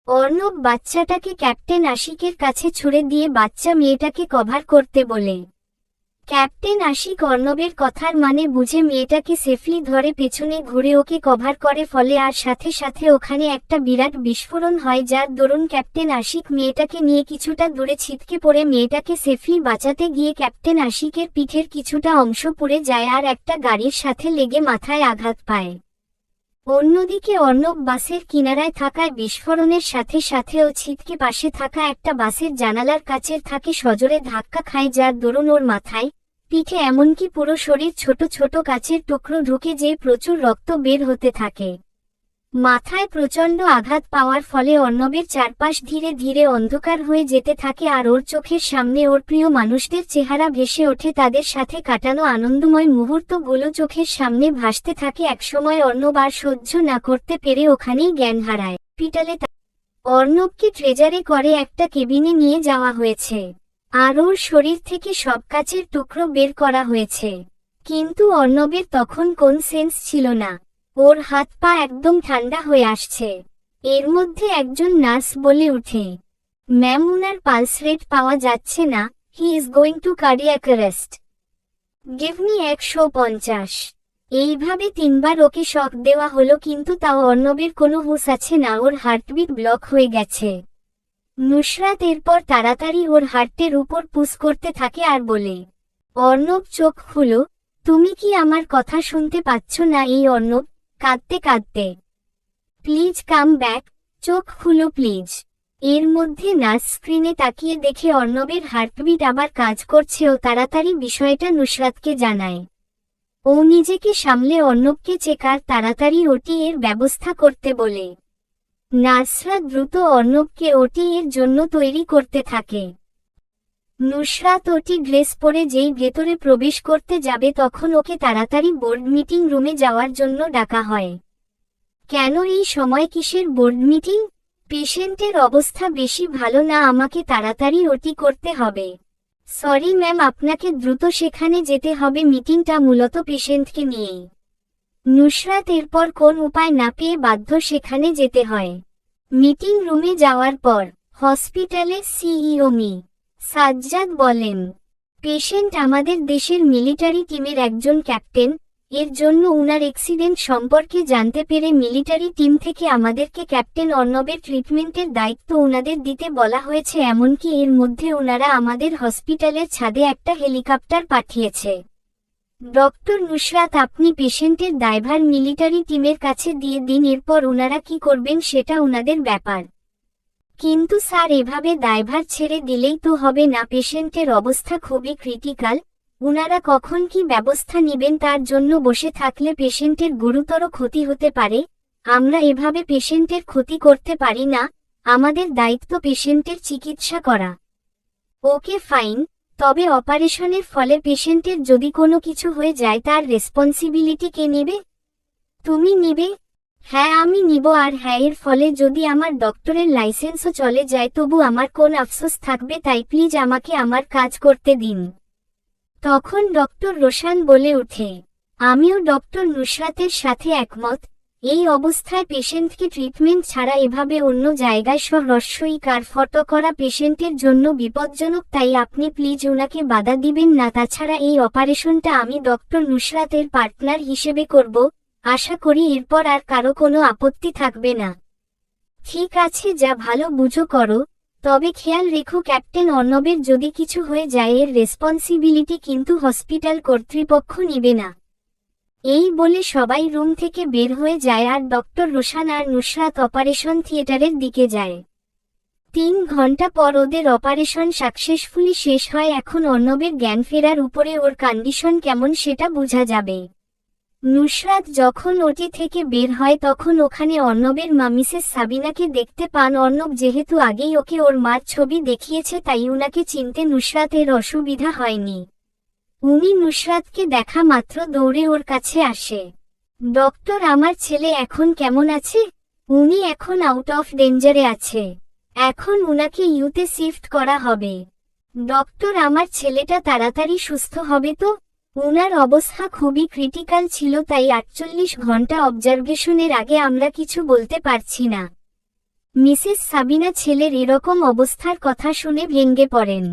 অর্ণব বাচ্চাটাকে ক্যাপ্টেন আশিকের কাছে ছুড়ে দিয়ে বাচ্চা মেয়েটাকে কভার করতে বলে। ক্যাপ্টেন আশিক অর্ণবের কথার মানে বুঝে মেয়েটাকে সেফলি ধরে পেছনে ঘুরে ওকে কভার করে, ফলে আর সাথে সাথে ওখানে একটা বিরাট বিস্ফোরণ হয়, যার দরুন ক্যাপ্টেন আশিক মেয়েটাকে নিয়ে কিছুটা দূরে ছিটকে পড়ে মেয়েটাকে সেফলি বাঁচাতে গিয়ে ক্যাপ্টেন আশিকের পিঠের কিছুটা অংশ পুড়ে যায় আর একটা গাড়ির সাথে লেগে মাথায় আঘাত পায়। অন্যদিকে অর্ণব বাসের কিনারায় থাকায় বিস্ফোরণের সাথে সাথেও ছিটকে পাশে থাকা একটা বাসের জানালার কাচের থাকে সজোরে ধাক্কা খায়, যার দরুন ওর মাথায়, পিঠে এমনকি পুরো শরীর ছোট ছোট কাচের টুকরো ঢুকে যেয়ে প্রচুর রক্ত বের হতে থাকে। মাথায় প্রচণ্ড আঘাত পাওয়ার ফলে অর্ণবের চারপাশ ধীরে ধীরে অন্ধকার হয়ে যেতে থাকে আর ওর চোখের সামনে ওর প্রিয় মানুষদের চেহারা ভেসে ওঠে, তাদের সাথে কাটানো আনন্দময় মুহূর্তগুলো চোখের সামনে ভাসতে থাকে। একসময় অর্ণব আর সহ্য না করতে পেরে ওখানেই জ্ঞান হারায়। হসপিটালে অর্ণবকে ট্রেজারে করে একটা কেবিনে নিয়ে যাওয়া হয়েছে আর ওর শরীর থেকে সব কাচের টুকরো বের করা হয়েছে, কিন্তু অর্ণবের তখন কোন সেন্স ছিল না। ওর হাত পা একদম ঠান্ডা হয়ে আসছে। এর মধ্যে একজন নার্স বলে উঠে, ম্যাম, উনার পালস রেট পাওয়া যাচ্ছে না, he is going to cardiac arrest, give me 150। এইভাবে 3বার ওকে শক দেওয়া হলো, কিন্তু তাও অর্ণবের কোনো হুঁশ আছে না, ওর হার্টবিট ব্লক হয়ে গেছে। নুসরাত এরপর তাড়াতাড়ি ওর হার্টের উপর পুশ করতে থাকে আর বলে, অর্ণব চোখ খুলো, তুমি কি আমার কথা শুনতে পাচ্ছ না? এই অর্ণব কাঁদতে কাঁদতে, প্লিজ কাম ব্যাক, চোখ খুলো প্লিজ। এর মধ্যে নার্স স্ক্রিনে তাকিয়ে দেখে অর্ণবের হার্টবিট আবার কাজ করছে। ও তাড়াতাড়ি বিষয়টা নুসরাতকে জানায়। ও নিজেকে সামলে অর্ণবকে চেকার তাড়াতাড়ি ওটি এর ব্যবস্থা করতে বলে। নার্সরা দ্রুত অর্ণবকে ওটি এর জন্য তৈরি করতে থাকে। নুসরাত ওটি ড্রেস পরে যেই ভেতরে প্রবেশ করতে যাবে তখন ওকে তাড়াতাড়ি বোর্ড মিটিং রুমে যাওয়ার জন্য ডাকা হয়। কেন এই সময় কিসের বোর্ড মিটিং? পেশেন্টের অবস্থা বেশি ভালো না, আমাকে তাড়াতাড়ি ওটি করতে হবে। সরি ম্যাম, আপনাকে দ্রুত সেখানে যেতে হবে, মিটিংটা মূলত পেশেন্টকে নিয়েই। নুসরাত এরপর কোন উপায় না পেয়ে বাধ্য সেখানে যেতে হয়। মিটিং রুমে যাওয়ার পর হসপিটালের সিইও সাজ্জাদ বলেন, পেশেন্ট আমাদের দেশের মিলিটারি টিমের একজন ক্যাপ্টেন, এর জন্য উনার অ্যাক্সিডেন্ট সম্পর্কে জানতে পেরে মিলিটারি টিম থেকে আমাদেরকে ক্যাপ্টেন অর্ণবের ট্রিটমেন্টের দায়িত্ব উনাদের দিতে বলা হয়েছে। এমনকি এর মধ্যে ওনারা আমাদের হসপিটালের ছাদে একটা হেলিকপ্টার পাঠিয়েছে। ডক্টর নুসরাত, আপনি পেশেন্টের দায়ভার মিলিটারি টিমের কাছে দিয়ে দিন, এরপর ওনারা কি করবেন সেটা ওনাদের ব্যাপার। কিন্তু স্যার, এভাবে দায়ভার ছেড়ে দিলেই তো হবে না, পেশেন্টের অবস্থা খুবই ক্রিটিক্যাল, উনারা কখন কি ব্যবস্থা নিবেন তার জন্য বসে থাকলে পেশেন্টের গুরুতর ক্ষতি হতে পারে। আমরা এভাবে পেশেন্টের ক্ষতি করতে পারি না, আমাদের দায়িত্ব পেশেন্টের চিকিৎসা করা। ওকে ফাইন, তবে অপারেশনের ফলে পেশেন্টের যদি কোনো কিছু হয়ে যায় তার রেসপন্সিবিলিটি কে নেবে? তুমি নিবে? হ্যাঁ, আমি নিব। আর হ্যাঁ, এর ফলে যদি আমার ডক্টরের লাইসেন্সও চলে যায় তবু আমার কোন আফসোস থাকবে, তাই প্লিজ আমাকে আমার কাজ করতে দিন। তখন ডক্টর রোশান বলে ওঠে, আমিও ডক্টর নুসরাতের সাথে একমত। এই অবস্থায় পেশেন্টকে ট্রিটমেন্ট ছাড়া এভাবে অন্য জায়গায় সরাসরি কারফট করা পেশেন্টের জন্য বিপজ্জনক, তাই আপনি প্লিজ ওনাকে বাধা দিবেন না। তাছাড়া এই অপারেশনটা আমি ডক্টর নুসরাতের পার্টনার হিসেবে করব, আশা করি এরপর আর কারো কোনো আপত্তি থাকবে না। ঠিক আছে, যা ভালো বুঝো করো, তবে খেয়াল রেখো ক্যাপ্টেন অর্ণবের যদি কিছু হয়ে যায় এর রেসপন্সিবিলিটি কিন্তু হসপিটাল কর্তৃপক্ষ নিবে না। এই বলে সবাই রুম থেকে বের হয়ে যায় আর ডক্টর রোশান আর নুসরাত অপারেশন থিয়েটারের দিকে যায়। 3 ঘন্টা পর ওদের অপারেশন সাকসেসফুলি শেষ হয়। এখন অর্ণবের জ্ঞান ফেরার উপরে ওর কন্ডিশন কেমন সেটা বোঝা যাবে। নুসরাত যখন ওটি থেকে বের হয় তখন ওখানে অর্ণবের মা মিসেস সাবিনাকে দেখতে পান। অর্ণব যেহেতু আগেই ওকে ওর মার ছবি দেখিয়েছে তাই উনাকে চিনতে নুসরাতের অসুবিধা হয়নি। উনি নুসরাতকে দেখা মাত্র দৌড়ে ওর কাছে আসে। ডক্টর, আমার ছেলে এখন কেমন আছে? উনি এখন আউট অফ ডেঞ্জারে আছে, এখন উনাকে ইউতে শিফট করা হবে। ডক্টর, আমার ছেলেটা তাড়াতাড়ি সুস্থ হবে তো? উনার অবস্থা খুবই ক্রিটিক্যাল ছিল, তাই 48 ঘন্টা অবজারভেশনের আগে আমরা কিছু বলতে পারছি না। মিসেস সাবিনা ছেলের এরকম অবস্থার কথা শুনে ভেঙে পড়েন।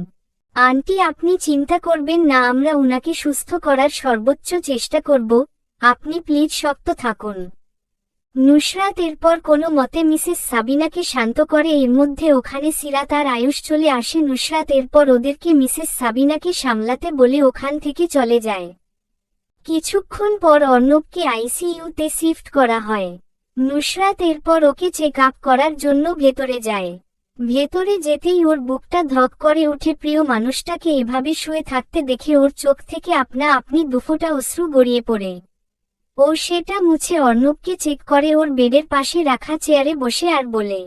আন্টি, আপনি চিন্তা করবেন না, আমরা উনাকে সুস্থ করার সর্বোচ্চ চেষ্টা করব, আপনি প্লিজ শক্ত থাকুন। নুসরাত এরপর কোনো মতে মিসেস সাবিনাকে শান্ত করে। এর মধ্যে ওখানে সিরাত আর আয়ুষ চলে আসে। নুসরাত এরপর ওদেরকে মিসেস সাবিনাকে সামলাতে বলে ওখান থেকে চলে যায়। কিছুক্ষণ পর অর্ণবকে আইসিইউতে শিফট করা হয়। নুসরাত এরপর ওকে চেক আপ করার জন্য ভেতরে যায়। ভেতরে যেতেই ওর বুকটা ধক করে ওঠে। প্রিয় মানুষটাকে এভাবে শুয়ে থাকতে দেখে ওর চোখ থেকে আপনা আপনি দুফোঁটা অশ্রু গড়িয়ে পড়ে। ও সেটা মুছে অর্ণবকে চেক করে ওর বেডের পাশে রাখা চেয়ারে বসে আর বলে,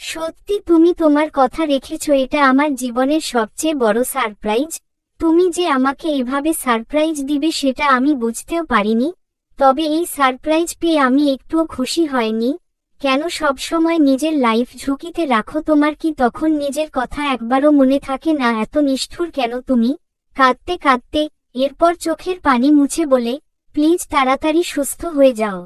সত্যি তুমি তোমার কথা রেখেছ, এটা আমার জীবনের সবচেয়ে বড় সারপ্রাইজ। তুমি যে আমাকে এভাবে সারপ্রাইজ দিবে সেটা আমি বুঝতেও পারিনি। তবে এই সারপ্রাইজ পেয়ে আমি একটুও খুশি হয়নি। কেন সবসময় নিজের লাইফ ঝুঁকিতে রাখো? তোমার কি তখন নিজের কথা একবারও মনে থাকে না? এত নিষ্ঠুর কেন তুমি? কাঁদতে কাঁদতে এরপর চোখের পানি মুছে বলে, প্লিজ তাড়াতাড়ি সুস্থ হয়ে যাও।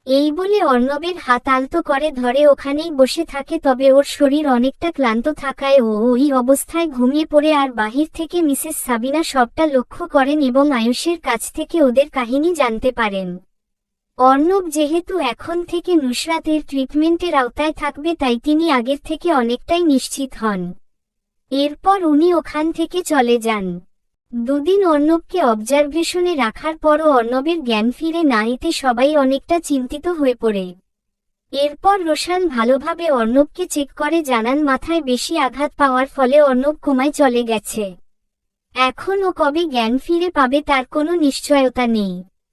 এই বলে অর্ণবের হাত আলতো করে ধরে ওখানেই বসে থাকে। তবে ওর শরীর অনেকটা ক্লান্ত থাকায় ও ওই অবস্থায় ঘুমিয়ে পড়ে। আর বাহির থেকে মিসেস সাবিনা সবটা লক্ষ্য করেন এবং আয়ুষের কাছ থেকে ওদের কাহিনী জানতে পারেন। অর্ণব যেহেতু এখন থেকে নুসরাতের ট্রিটমেন্টের আওতায় থাকবে, তাই তিনি আগের থেকে অনেকটাই নিশ্চিত হন। এরপর উনি ওখান থেকে চলে যান। দুদিন অর্ণবকে অবজারভেশনে রাখার পরও অর্ণবের জ্ঞান ফিরে না এতে সবাই অনেকটা চিন্তিত হয়ে পড়ে। এরপর রোশান ভালোভাবে অর্ণবকে চেক করে জানান মাথায় বেশি আঘাত পাওয়ার ফলে অর্ণব কোমায় চলে গেছে। এখন ও কবে জ্ঞান ফিরে পাবে তার কোনো নিশ্চয়তা নেই।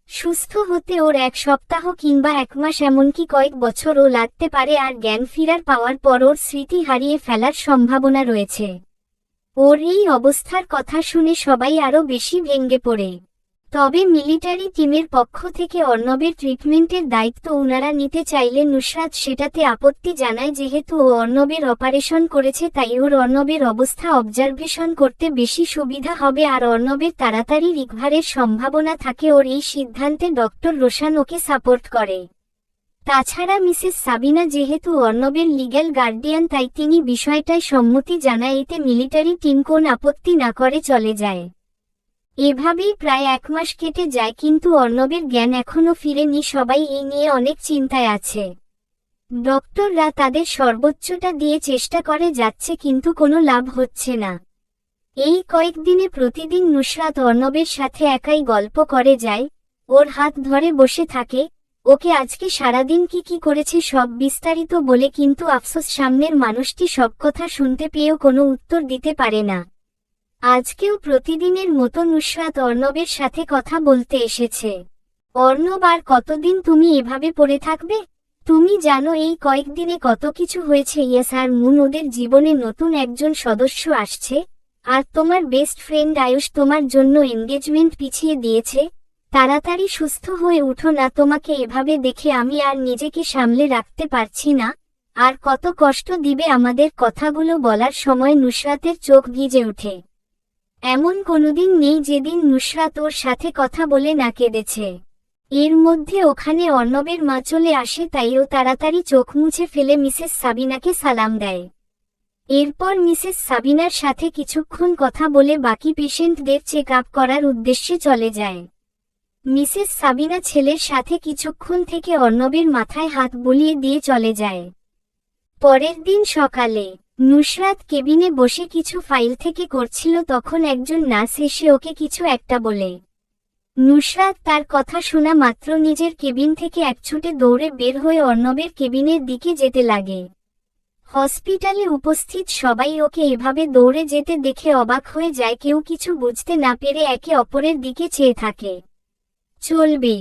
সুস্থ হতে ওর 1 সপ্তাহ কিংবা 1 মাস এমনকি কয়েক বছরও লাগতে পারে। আর জ্ঞান ফিরার পাওয়ার পর ওর স্মৃতি হারিয়ে ফেলার সম্ভাবনা রয়েছে। ওর এই অবস্থার কথা শুনে সবাই আরও বেশি ভেঙে পড়ে। তবে মিলিটারি টিমের পক্ষ থেকে অর্ণবের ট্রিটমেন্টের দায়িত্ব ওনারা নিতে চাইলে নুসরাত সেটাতে আপত্তি জানায়। যেহেতু ও অর্ণবের অপারেশন করেছে তাই ওর অর্ণবের অবস্থা অবজারভেশন করতে বেশি সুবিধা হবে আর অর্ণবের তাড়াতাড়ি রিকভারের সম্ভাবনা থাকে। ওর এই সিদ্ধান্তে ডক্টর রোশান ওকে সাপোর্ট করে। তাছাড়া মিসেস সাবিনা যেহেতু অর্ণবের লিগ্যাল গার্ডিয়ান তাই তিনি বিষয়টায় সম্মতি জানায়। এতে মিলিটারি টিম কোন আপত্তি না করে চলে যায়। এভাবেই প্রায় 1 মাস কেটে যায় কিন্তু অর্ণবের জ্ঞান এখনও ফিরেনি। সবাই এই নিয়ে অনেক চিন্তায় আছে। ডক্টররা তাদের সর্বোচ্চটা দিয়ে চেষ্টা করে যাচ্ছে কিন্তু কোনো লাভ হচ্ছে না। এই কয়েকদিনে প্রতিদিন নুসরাত অর্ণবের সাথে একাই গল্প করে যায়, ওর হাত ধরে বসে থাকে, ওকে আজকে সারাদিন কি করেছে সব বিস্তারিত বলে। কিন্তু আফসোস সামনের মানুষটি সব কথা শুনতে পেয়েও কোনো উত্তর দিতে পারে না। আজকেও প্রতিদিনের মতো নুসরাত অর্ণবের সাথে কথা বলতে এসেছে। অর্ণব, আর কতদিন তুমি এভাবে পড়ে থাকবে? তুমি জানো এই কয়েকদিনে কত কিছু হয়েছে। ইয়েস, আর মুন, ওদের জীবনে নতুন একজন সদস্য আসছে। আর তোমার বেস্ট ফ্রেন্ড আয়ুষ তোমার জন্য এনগেজমেন্ট পিছিয়ে দিয়েছে। তাড়াতাড়ি সুস্থ হয়ে উঠো না। তোমাকে এভাবে দেখে আমি আর নিজেকে সামলে রাখতে পারছি না। আর কত কষ্ট দিবে আমাদের। কথাগুলো বলার সময় নুসরাতের চোখ ভিজে ওঠে। এমন কোনোদিন নেই যেদিন নুসরাত ওর সাথে কথা বলে না কেঁদেছে। এর মধ্যে ওখানে অর্ণবের মা চলে আসে, তাই ও তাড়াতাড়ি চোখ মুছে ফেলে মিসেস সাবিনাকে সালাম দেয়। এরপর মিসেস সাবিনার সাথে কিছুক্ষণ কথা বলে বাকি পেশেন্টদের চেক আপ করার উদ্দেশ্যে চলে যায়। মিসেস সাবিনা ছেলের সাথে কিছুক্ষণ থেকে অর্ণবের মাথায় হাত বুলিয়ে দিয়ে চলে যায়। পরের দিন সকালে নুসরাত কেবিনে বসে কিছু ফাইল থেকে করছিল, তখন একজন নার্স এসে ওকে কিছু একটা বলে। নুসরাত তার কথা শোনা মাত্র নিজের কেবিন থেকে একছুটে দৌড়ে বের হয়ে অর্ণবের কেবিনের দিকে যেতে লাগে। হসপিটালে উপস্থিত সবাই ওকে এভাবে দৌড়ে যেতে দেখে অবাক হয়ে যায়। কেউ কিছু বুঝতে না পেরে একে অপরের দিকে চেয়ে থাকে। চলবে।